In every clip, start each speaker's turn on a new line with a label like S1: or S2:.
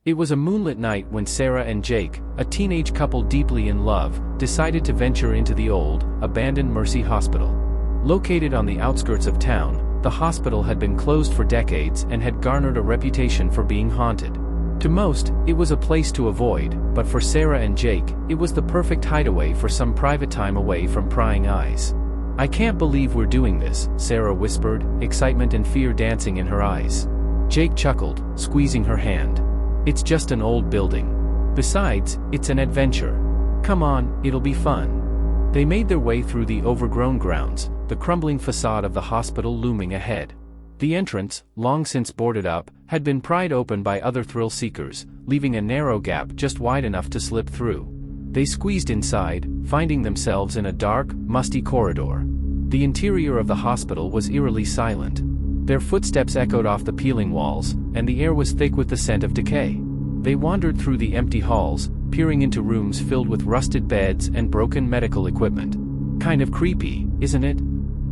S1: It was a moonlit night when Sarah and Jake, a teenage couple deeply in love, decided to venture into the old, abandoned Mercy Hospital. Located on the outskirts of town, the hospital had been closed for decades and had garnered a reputation for being haunted. To most, it was a place to avoid, but for Sarah and Jake, it was the perfect hideaway for some private time away from prying eyes. "I can't believe we're doing this," Sarah whispered, excitement and fear dancing in her eyes. Jake chuckled, squeezing her hand. "It's just an old building. Besides, it's an adventure. Come on, it'll be fun." They made their way through the overgrown grounds, the crumbling facade of the hospital looming ahead. The entrance, long since boarded up, had been pried open by other thrill-seekers, leaving a narrow gap just wide enough to slip through. They squeezed inside, finding themselves in a dark, musty corridor. The interior of the hospital was eerily silent. Their footsteps echoed off the peeling walls, and the air was thick with the scent of decay. They wandered through the empty halls, peering into rooms filled with rusted beds and broken medical equipment. "Kind of creepy, isn't it?"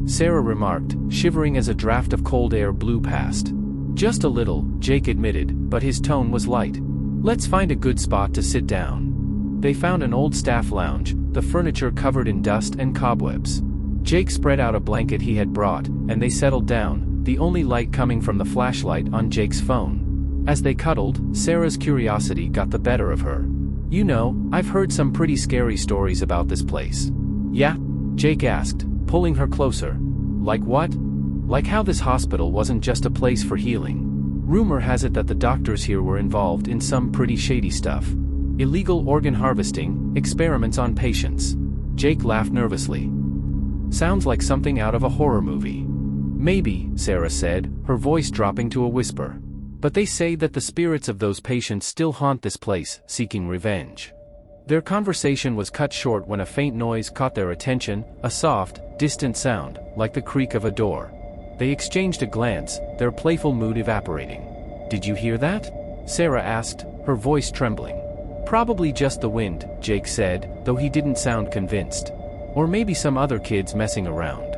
S1: Sarah remarked, shivering as a draft of cold air blew past. "Just a little," Jake admitted, but his tone was light. "Let's find a good spot to sit down." They found an old staff lounge, the furniture covered in dust and cobwebs. Jake spread out a blanket he had brought, and they settled down, the only light coming from the flashlight on Jake's phone. As they cuddled, Sarah's curiosity got the better of her. "You know, I've heard some pretty scary stories about this place." "Yeah?" Jake asked, pulling her closer. "Like what?" "Like how this hospital wasn't just a place for healing. Rumor has it that the doctors here were involved in some pretty shady stuff. Illegal organ harvesting, experiments on patients." Jake laughed nervously. "Sounds like something out of a horror movie." "Maybe," Sarah said, her voice dropping to a whisper. "But they say that the spirits of those patients still haunt this place, seeking revenge." Their conversation was cut short when a faint noise caught their attention, a soft, distant sound, like the creak of a door. They exchanged a glance, their playful mood evaporating. "Did you hear that?" Sarah asked, her voice trembling. "Probably just the wind," Jake said, though he didn't sound convinced. "Or maybe some other kids messing around."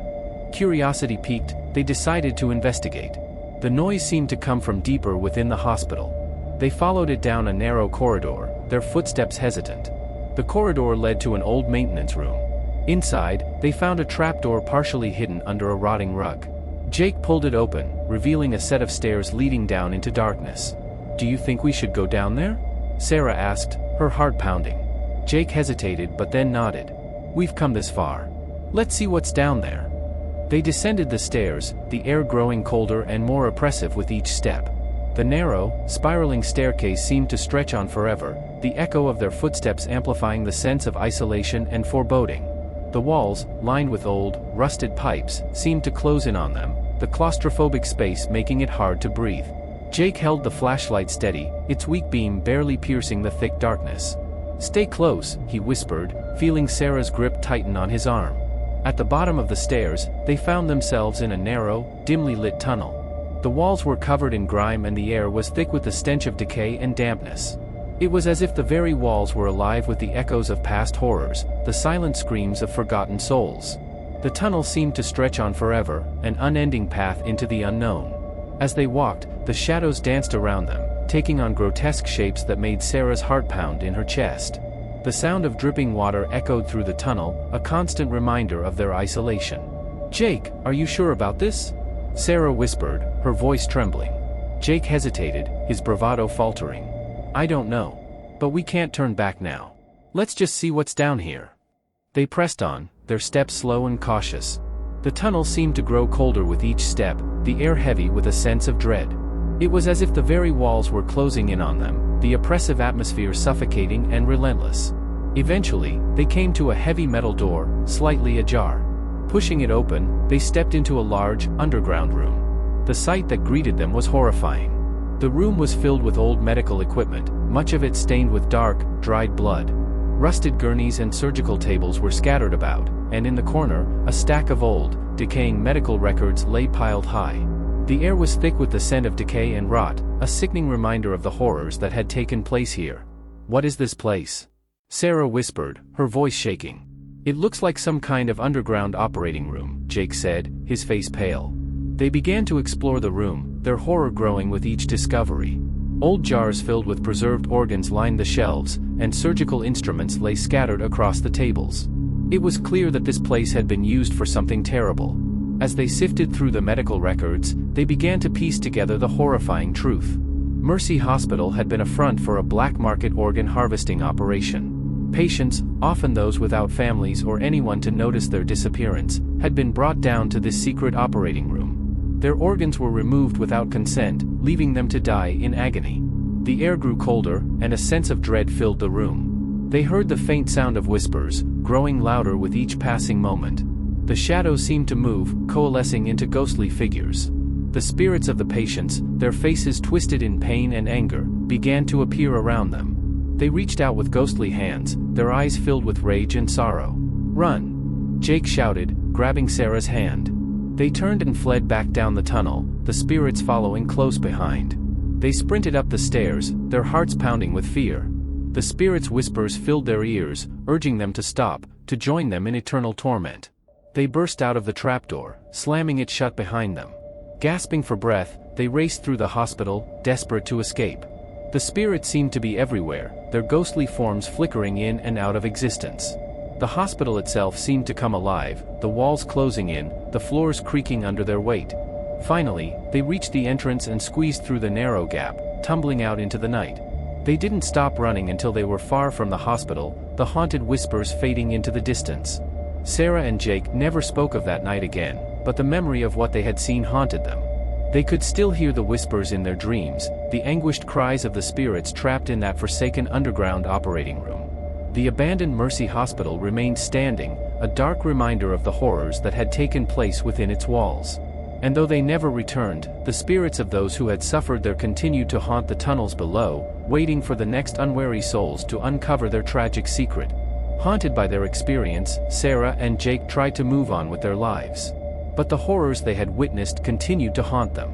S1: Curiosity piqued, they decided to investigate. The noise seemed to come from deeper within the hospital. They followed it down a narrow corridor, their footsteps hesitant. The corridor led to an old maintenance room. Inside, they found a trapdoor partially hidden under a rotting rug. Jake pulled it open, revealing a set of stairs leading down into darkness. "Do you think we should go down there?" Sarah asked, her heart pounding. Jake hesitated but then nodded. "We've come this far. Let's see what's down there." They descended the stairs, the air growing colder and more oppressive with each step. The narrow, spiraling staircase seemed to stretch on forever, the echo of their footsteps amplifying the sense of isolation and foreboding. The walls, lined with old, rusted pipes, seemed to close in on them, the claustrophobic space making it hard to breathe. Jake held the flashlight steady, its weak beam barely piercing the thick darkness. "Stay close," he whispered, feeling Sarah's grip tighten on his arm. At the bottom of the stairs, they found themselves in a narrow, dimly lit tunnel. The walls were covered in grime and the air was thick with the stench of decay and dampness. It was as if the very walls were alive with the echoes of past horrors, the silent screams of forgotten souls. The tunnel seemed to stretch on forever, an unending path into the unknown. As they walked, the shadows danced around them, taking on grotesque shapes that made Sarah's heart pound in her chest. The sound of dripping water echoed through the tunnel, a constant reminder of their isolation. "Jake, are you sure about this?" Sarah whispered, her voice trembling. Jake hesitated, his bravado faltering. "I don't know. But we can't turn back now. Let's just see what's down here." They pressed on, their steps slow and cautious. The tunnel seemed to grow colder with each step, the air heavy with a sense of dread. It was as if the very walls were closing in on them, the oppressive atmosphere suffocating and relentless. Eventually, they came to a heavy metal door, slightly ajar. Pushing it open, they stepped into a large, underground room. The sight that greeted them was horrifying. The room was filled with old medical equipment, much of it stained with dark, dried blood. Rusted gurneys and surgical tables were scattered about, and in the corner, a stack of old, decaying medical records lay piled high. The air was thick with the scent of decay and rot, a sickening reminder of the horrors that had taken place here. "What is this place?" Sarah whispered, her voice shaking. "It looks like some kind of underground operating room," Jake said, his face pale. They began to explore the room, their horror growing with each discovery. Old jars filled with preserved organs lined the shelves, and surgical instruments lay scattered across the tables. It was clear that this place had been used for something terrible. As they sifted through the medical records, they began to piece together the horrifying truth. Mercy Hospital had been a front for a black market organ harvesting operation. Patients, often those without families or anyone to notice their disappearance, had been brought down to this secret operating room. Their organs were removed without consent, leaving them to die in agony. The air grew colder, and a sense of dread filled the room. They heard the faint sound of whispers, growing louder with each passing moment. The shadows seemed to move, coalescing into ghostly figures. The spirits of the patients, their faces twisted in pain and anger, began to appear around them. They reached out with ghostly hands, their eyes filled with rage and sorrow. "Run!" Jake shouted, grabbing Sarah's hand. They turned and fled back down the tunnel, the spirits following close behind. They sprinted up the stairs, their hearts pounding with fear. The spirits' whispers filled their ears, urging them to stop, to join them in eternal torment. They burst out of the trapdoor, slamming it shut behind them. Gasping for breath, they raced through the hospital, desperate to escape. The spirits seemed to be everywhere, their ghostly forms flickering in and out of existence. The hospital itself seemed to come alive, the walls closing in, the floors creaking under their weight. Finally, they reached the entrance and squeezed through the narrow gap, tumbling out into the night. They didn't stop running until they were far from the hospital, the haunted whispers fading into the distance. Sarah and Jake never spoke of that night again, but the memory of what they had seen haunted them. They could still hear the whispers in their dreams, the anguished cries of the spirits trapped in that forsaken underground operating room. The abandoned Mercy Hospital remained standing, a dark reminder of the horrors that had taken place within its walls. And though they never returned, the spirits of those who had suffered there continued to haunt the tunnels below, waiting for the next unwary souls to uncover their tragic secret. Haunted by their experience, Sarah and Jake tried to move on with their lives. But the horrors they had witnessed continued to haunt them.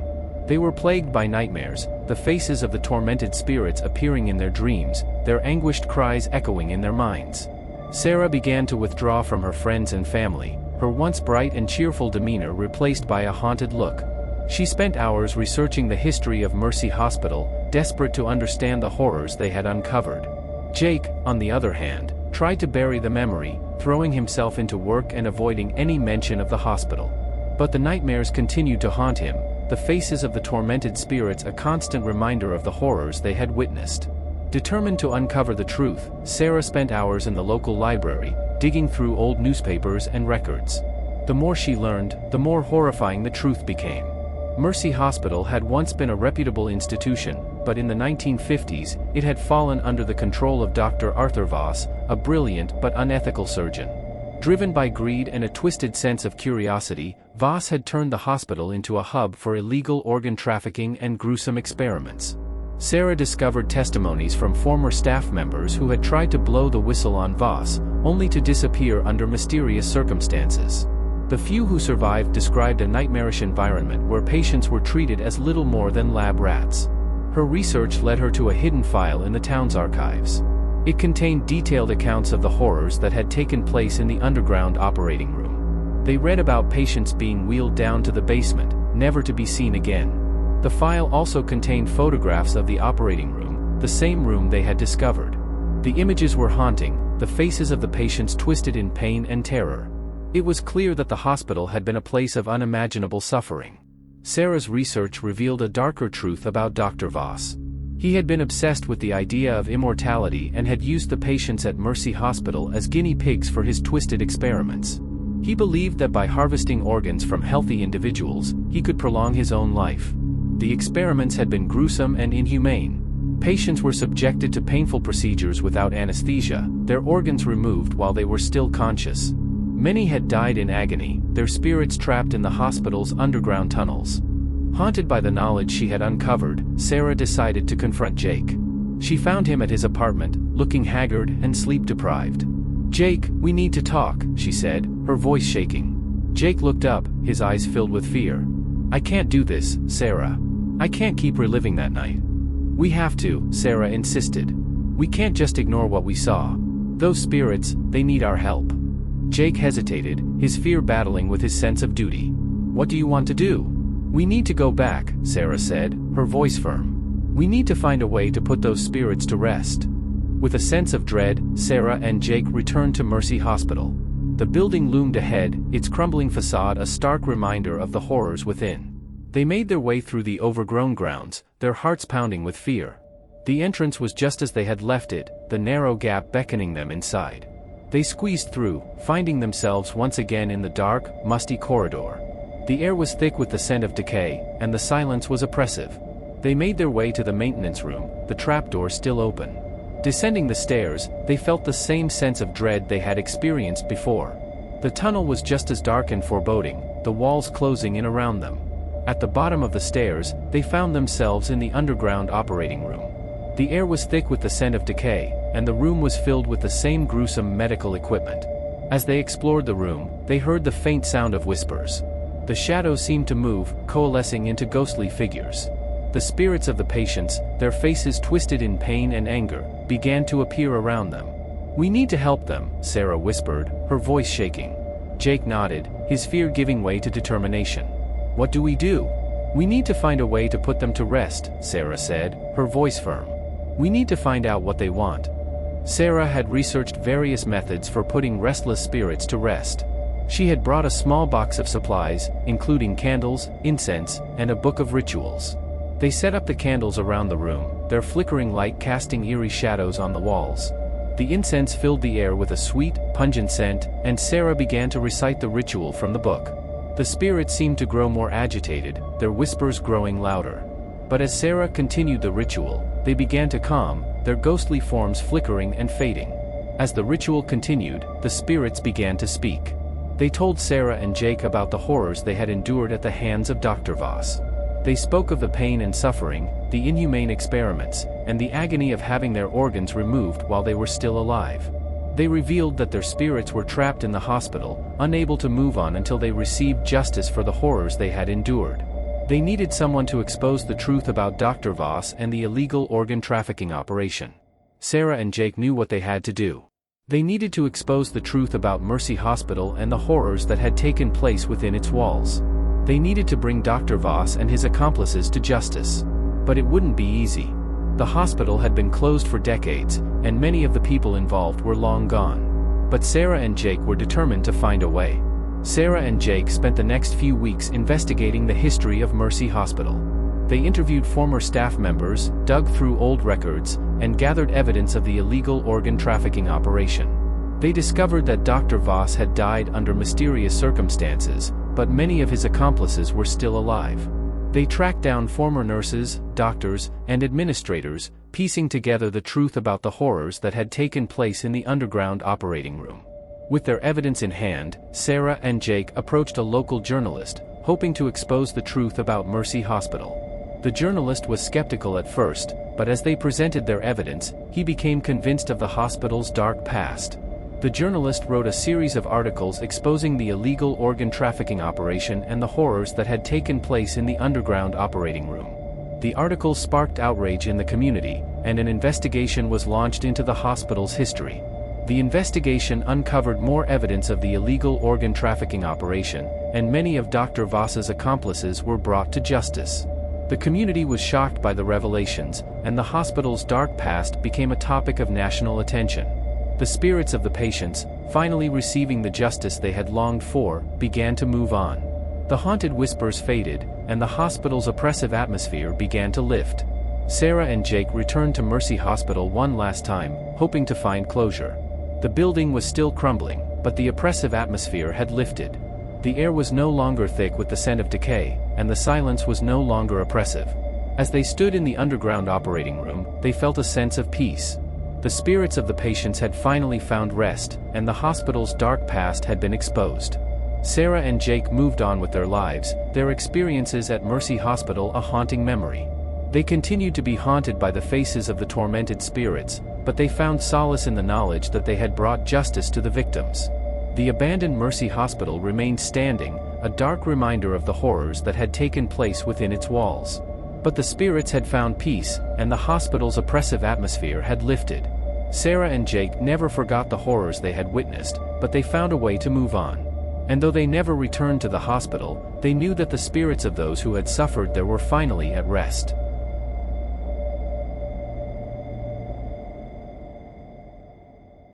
S1: They were plagued by nightmares, the faces of the tormented spirits appearing in their dreams, their anguished cries echoing in their minds. Sarah began to withdraw from her friends and family, her once bright and cheerful demeanor replaced by a haunted look. She spent hours researching the history of Mercy Hospital, desperate to understand the horrors they had uncovered. Jake, on the other hand, tried to bury the memory, throwing himself into work and avoiding any mention of the hospital. But the nightmares continued to haunt him, the faces of the tormented spirits a constant reminder of the horrors they had witnessed. Determined to uncover the truth, Sarah spent hours in the local library, digging through old newspapers and records. The more she learned, the more horrifying the truth became. Mercy Hospital had once been a reputable institution, but in the 1950s, it had fallen under the control of Dr. Arthur Voss, a brilliant but unethical surgeon. Driven by greed and a twisted sense of curiosity, Voss had turned the hospital into a hub for illegal organ trafficking and gruesome experiments. Sarah discovered testimonies from former staff members who had tried to blow the whistle on Voss, only to disappear under mysterious circumstances. The few who survived described a nightmarish environment where patients were treated as little more than lab rats. Her research led her to a hidden file in the town's archives. It contained detailed accounts of the horrors that had taken place in the underground operating room. They read about patients being wheeled down to the basement, never to be seen again. The file also contained photographs of the operating room, the same room they had discovered. The images were haunting, the faces of the patients twisted in pain and terror. It was clear that the hospital had been a place of unimaginable suffering. Sarah's research revealed a darker truth about Dr. Voss. He had been obsessed with the idea of immortality and had used the patients at Mercy Hospital as guinea pigs for his twisted experiments. He believed that by harvesting organs from healthy individuals, he could prolong his own life. The experiments had been gruesome and inhumane. Patients were subjected to painful procedures without anesthesia, their organs removed while they were still conscious. Many had died in agony, their spirits trapped in the hospital's underground tunnels. Haunted by the knowledge she had uncovered, Sarah decided to confront Jake. She found him at his apartment, looking haggard and sleep-deprived. "Jake, we need to talk," she said, her voice shaking. Jake looked up, his eyes filled with fear. "I can't do this, Sarah. I can't keep reliving that night." "We have to," Sarah insisted. "We can't just ignore what we saw. Those spirits, they need our help." Jake hesitated, his fear battling with his sense of duty. "What do you want to do?" "We need to go back," Sarah said, her voice firm. We need to find a way to put those spirits to rest. With a sense of dread, Sarah and Jake returned to Mercy Hospital. The building loomed ahead, its crumbling facade a stark reminder of the horrors within. They made their way through the overgrown grounds, their hearts pounding with fear. The entrance was just as they had left it, the narrow gap beckoning them inside. They squeezed through, finding themselves once again in the dark, musty corridor. The air was thick with the scent of decay, and the silence was oppressive. They made their way to the maintenance room, the trapdoor still open. Descending the stairs, they felt the same sense of dread they had experienced before. The tunnel was just as dark and foreboding, the walls closing in around them. At the bottom of the stairs, they found themselves in the underground operating room. The air was thick with the scent of decay, and the room was filled with the same gruesome medical equipment. As they explored the room, they heard the faint sound of whispers. The shadows seemed to move, coalescing into ghostly figures. The spirits of the patients, their faces twisted in pain and anger, began to appear around them. "We need to help them," Sarah whispered, her voice shaking. Jake nodded, his fear giving way to determination. "What do we do?" "We need to find a way to put them to rest," Sarah said, her voice firm. "We need to find out what they want." Sarah had researched various methods for putting restless spirits to rest. She had brought a small box of supplies, including candles, incense, and a book of rituals. They set up the candles around the room, their flickering light casting eerie shadows on the walls. The incense filled the air with a sweet, pungent scent, and Sarah began to recite the ritual from the book. The spirits seemed to grow more agitated, their whispers growing louder. But as Sarah continued the ritual, they began to calm, their ghostly forms flickering and fading. As the ritual continued, the spirits began to speak. They told Sarah and Jake about the horrors they had endured at the hands of Dr. Voss. They spoke of the pain and suffering, the inhumane experiments, and the agony of having their organs removed while they were still alive. They revealed that their spirits were trapped in the hospital, unable to move on until they received justice for the horrors they had endured. They needed someone to expose the truth about Dr. Voss and the illegal organ trafficking operation. Sarah and Jake knew what they had to do. They needed to expose the truth about Mercy Hospital and the horrors that had taken place within its walls. They needed to bring Dr. Voss and his accomplices to justice. But it wouldn't be easy. The hospital had been closed for decades, and many of the people involved were long gone. But Sarah and Jake were determined to find a way. Sarah and Jake spent the next few weeks investigating the history of Mercy Hospital. They interviewed former staff members, dug through old records, and gathered evidence of the illegal organ trafficking operation. They discovered that Dr. Voss had died under mysterious circumstances, but many of his accomplices were still alive. They tracked down former nurses, doctors, and administrators, piecing together the truth about the horrors that had taken place in the underground operating room. With their evidence in hand, Sarah and Jake approached a local journalist, hoping to expose the truth about Mercy Hospital. The journalist was skeptical at first, but as they presented their evidence, he became convinced of the hospital's dark past. The journalist wrote a series of articles exposing the illegal organ trafficking operation and the horrors that had taken place in the underground operating room. The articles sparked outrage in the community, and an investigation was launched into the hospital's history. The investigation uncovered more evidence of the illegal organ trafficking operation, and many of Dr. Voss's accomplices were brought to justice. The community was shocked by the revelations, and the hospital's dark past became a topic of national attention. The spirits of the patients, finally receiving the justice they had longed for, began to move on. The haunted whispers faded, and the hospital's oppressive atmosphere began to lift. Sarah and Jake returned to Mercy Hospital one last time, hoping to find closure. The building was still crumbling, but the oppressive atmosphere had lifted. The air was no longer thick with the scent of decay, and the silence was no longer oppressive. As they stood in the underground operating room, they felt a sense of peace. The spirits of the patients had finally found rest, and the hospital's dark past had been exposed. Sarah and Jake moved on with their lives, their experiences at Mercy Hospital a haunting memory. They continued to be haunted by the faces of the tormented spirits, but they found solace in the knowledge that they had brought justice to the victims. The abandoned Mercy Hospital remained standing, a dark reminder of the horrors that had taken place within its walls. But the spirits had found peace, and the hospital's oppressive atmosphere had lifted. Sarah and Jake never forgot the horrors they had witnessed, but they found a way to move on. And though they never returned to the hospital, they knew that the spirits of those who had suffered there were finally at rest.